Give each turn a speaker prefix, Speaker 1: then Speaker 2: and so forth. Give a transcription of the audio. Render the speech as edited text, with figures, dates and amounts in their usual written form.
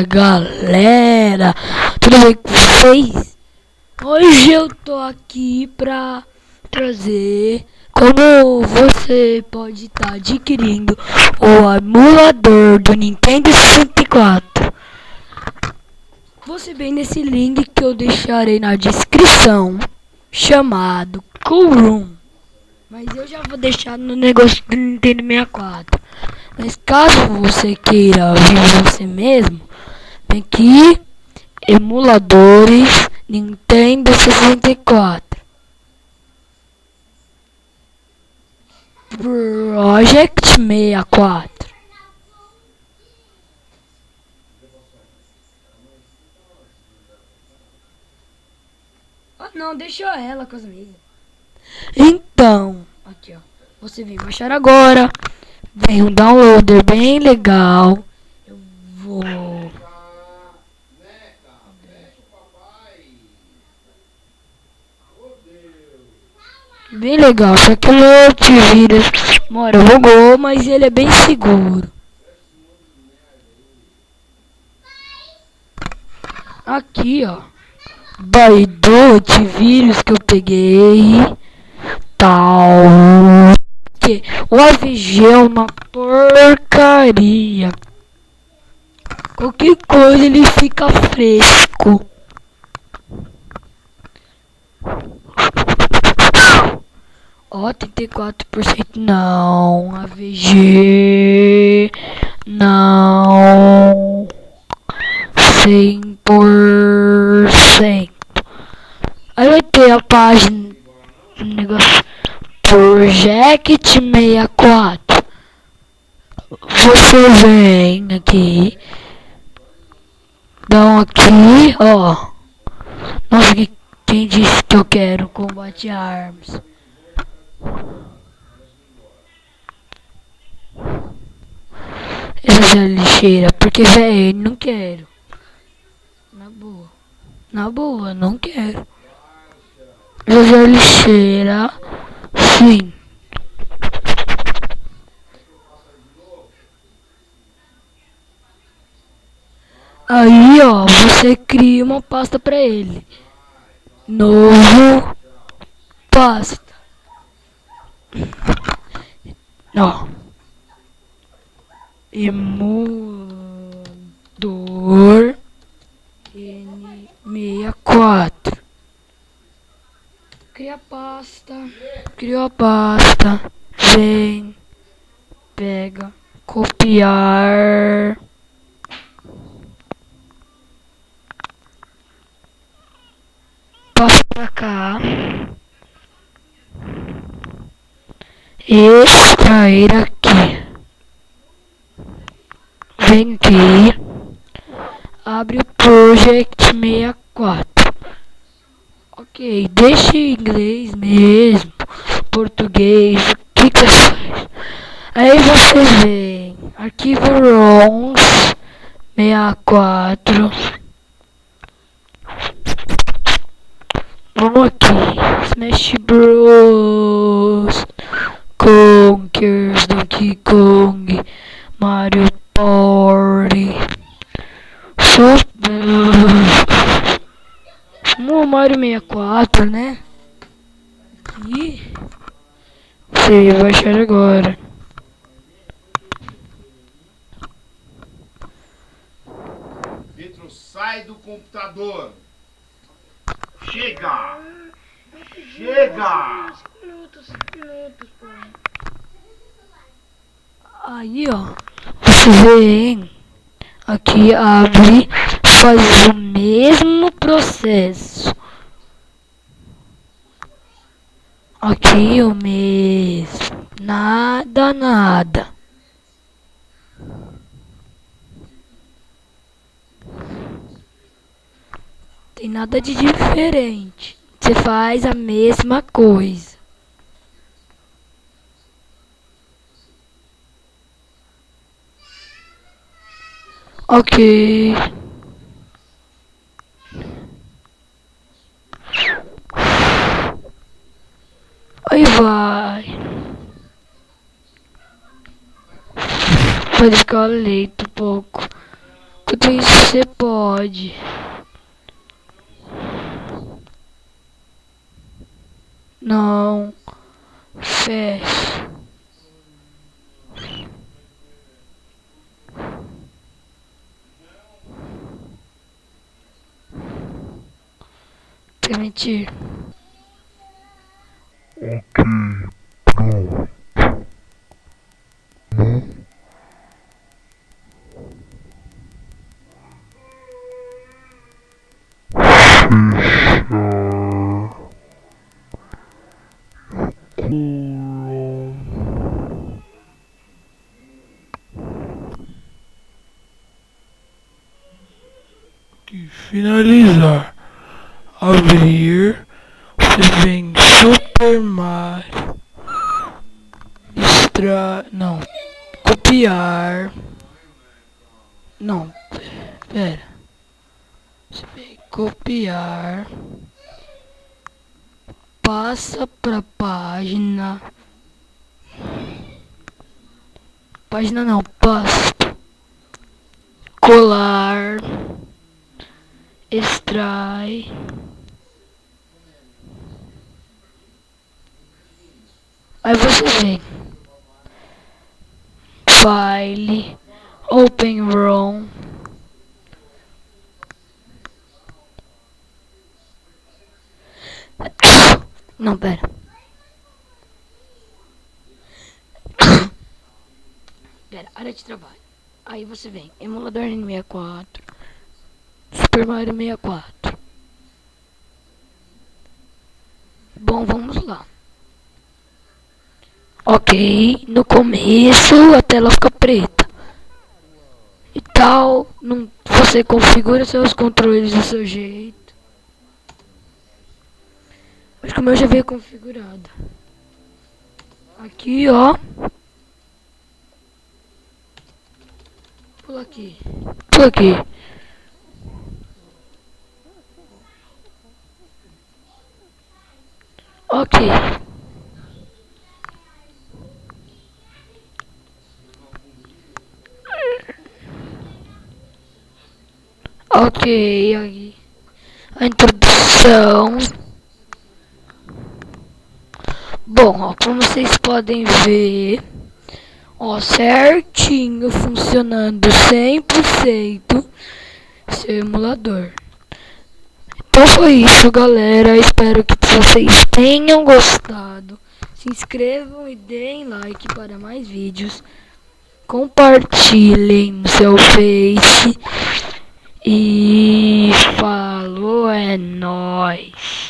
Speaker 1: Fala galera, tudo bem com vocês? Hoje eu tô aqui pra trazer como você pode estar adquirindo o emulador do Nintendo 64. Você vem nesse link que eu deixarei na descrição, chamado Cool Room. Mas eu já vou deixar no negócio do Nintendo 64. Mas caso você queira ver você mesmo, tem aqui emuladores Nintendo 64. Project 64. Ah não, deixa ela com as amigas. Então, aqui ó, você vem baixar agora. Vem um downloader bem legal. Eu vou bem legal, só que o meu antivírus bugou, mas ele é bem seguro. Aqui ó, Baidu antivírus que eu peguei, tal. Que o AVG é uma porcaria. Qualquer coisa ele fica fresco. Ó, 34% não, AVG não, 100%. Aí vai ter a página, negócio, Project 64. Você vem aqui, dá aqui, ó. Nossa, quem disse que eu quero combate armas? Essa é a lixeira, porque velho, não quero. Na boa, não quero. Essa é a lixeira, sim. Aí ó, você cria uma pasta pra ele. Novo pasta. Ó. Emulador N64. Cria a pasta. Criou a pasta. Vem. Pega. Copiar. Passa pra cá. Extrair aqui. Vem aqui. Abre o Project 64. Ok, deixa em inglês mesmo. Português. O que que faz? Aí você vem. Arquivo ROMs 64. Vamos aqui. Smash Bros. Conkers, Donkey Kong, Mario Party. O Mario 64, né? E você vai baixar agora.
Speaker 2: Vitor, sai do computador. Chega! Chega!
Speaker 3: 5 minutos, pô.
Speaker 1: Aí, ó, você vem aqui, abre, faz o mesmo processo. Aqui o mesmo, nada. Tem nada de diferente. Você faz a mesma coisa. Ok. Aí vai. Vai ficar lento um pouco. Tudo isso você pode. Não feche. Permitir.
Speaker 4: Ok, pronto. Não fechar. Que finalizar. Abrir. Você vem Super Mario. Não. Copiar. Não. Pera. Você vem copiar. Passa pra página. Página não. Passa. Colar. Extrai. Aí você vem File, Open ROM, não, pera. Pera, área de trabalho. Aí você vem emulador N64, Super Mario 64. Bom, vamos lá. Ok, no começo a tela fica preta e tal, você configura seus controles do seu jeito. Mas como eu já veio configurado. Aqui, ó. Pula aqui. Pula aqui. Ok. Ok, aí a introdução. Bom, ó, como vocês podem ver, ó, certinho funcionando 100% seu emulador. Então foi isso, galera. Espero que vocês tenham gostado. Se inscrevam e deem like para mais vídeos. Compartilhem no seu Face. E falou, é nóis.